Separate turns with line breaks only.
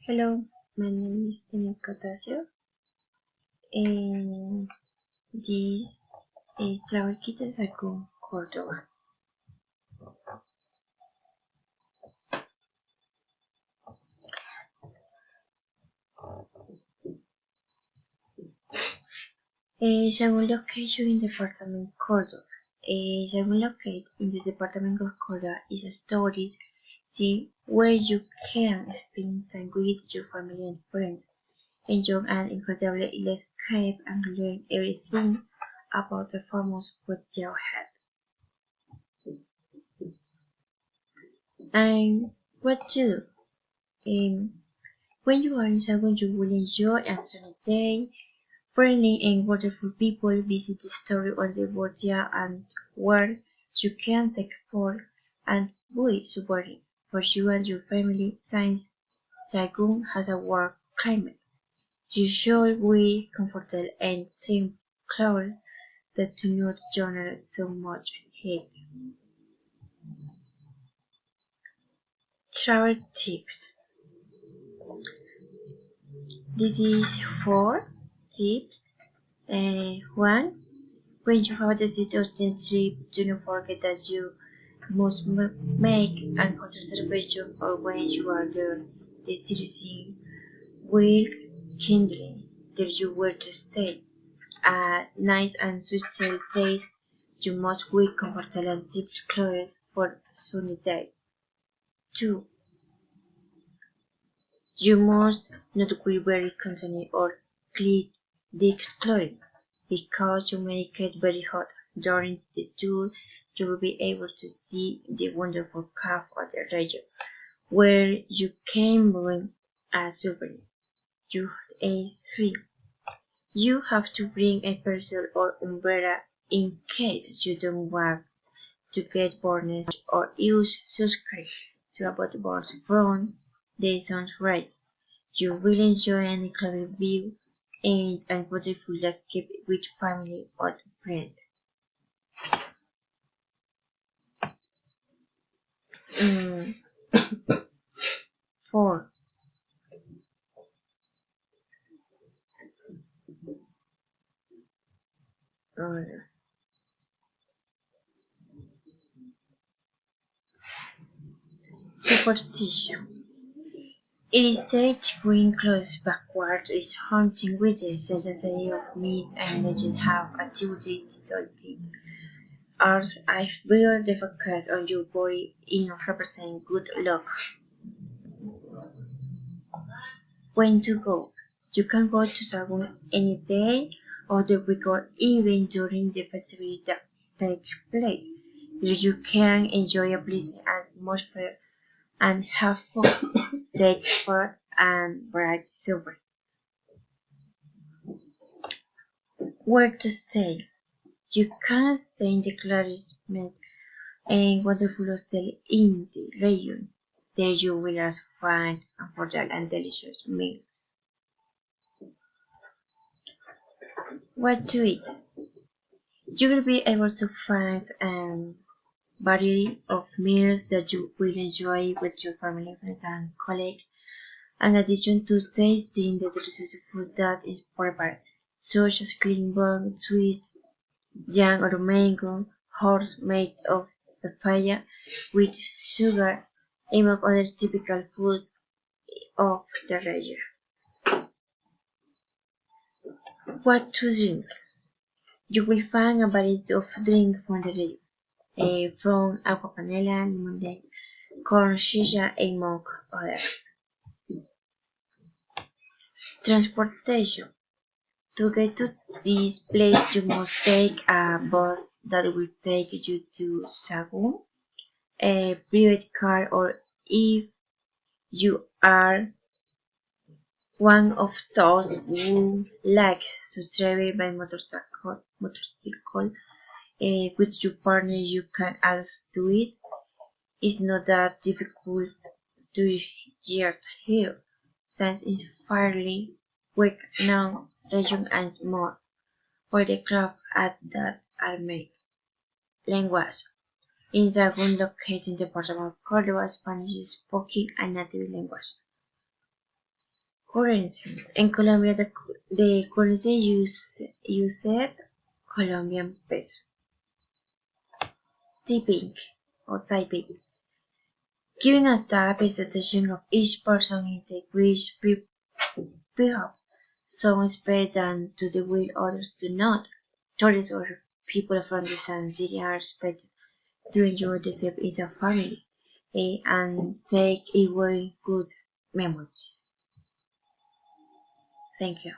Hello, my name is Enicotasio, and this is travel kit de Sahagún, Cordoba. Sahagún location in department Cordoba. Sahagún located in the department of Cordoba is a storage city where you can spend time with your family and friends, enjoy an incredible landscape and learn everything about the famous Puerto head. And what to do? When you are in Sahagún, you will enjoy a sunny day. Friendly and wonderful people visit the story of the Borgia and where you can take part and be supported for you and your family since Sahagún has a warm climate. You should wear comfortable and safe clothes that do not generate so much heat. Travel tips. This is 4 tips. 1. When you have decided to trip, do not forget that you must make an hotel reservation or when you are there, the citizen will kindly tell you where to stay. A nice and suitable place, you must wear comfortable and zipped clothes for sunny days. 2. You must not wear very container or thick clothing, because you may get very hot. During the tour, you will be able to see the wonderful cave of the region, where you can bring a souvenir. 3. You have to bring a parasol or umbrella in case you don't want to get burned, or use sunscreen to avoid burns from the sun's rays. You will enjoy an incredible view and a beautiful landscape with family or friends. 4. Superstition. It is said to bring clothes backward is haunting with the sensitivity of myth and legend have attributed to it. As I wear the focus on your body in represent good luck. When to go? You can go to Sahagún any day of the week or even during the festivities that take place. You can enjoy a pleasant atmosphere and have fun, take part and bright silver. Where to stay? You can stay in the classmate and wonderful hostel in the region. There you will also find affordable and delicious meals. What to eat? You will be able to find a variety of meals that you will enjoy with your family, friends, and colleagues. In addition to tasting the delicious food that is prepared, such as clean bun, sweet jam or mango, horse made of papaya with sugar, among other typical foods of the region. What to drink? You will find a variety of drinks from the region, from agua panela, lemonade, corn shisha, among others. Transportation. To get to this place, you must take a bus that will take you to Sahagún, a private car, or if you are one of those who likes to travel by motorcycle, with your partner, you can also do it. It's not that difficult to get here, since it's fairly quick now, region and more for the craft at that are made. Language. In Sahagún, located in the department of Cordoba, Spanish is spoken a native language. Currency. In Colombia, the currency used Colombian peso. Tipping or typing. Giving a tip is the decision of each person in the which behalf. Some is paid and to the will others do not. Tourists or people from the same city are expected to enjoy the trip as a family and take away good memories. Thank you.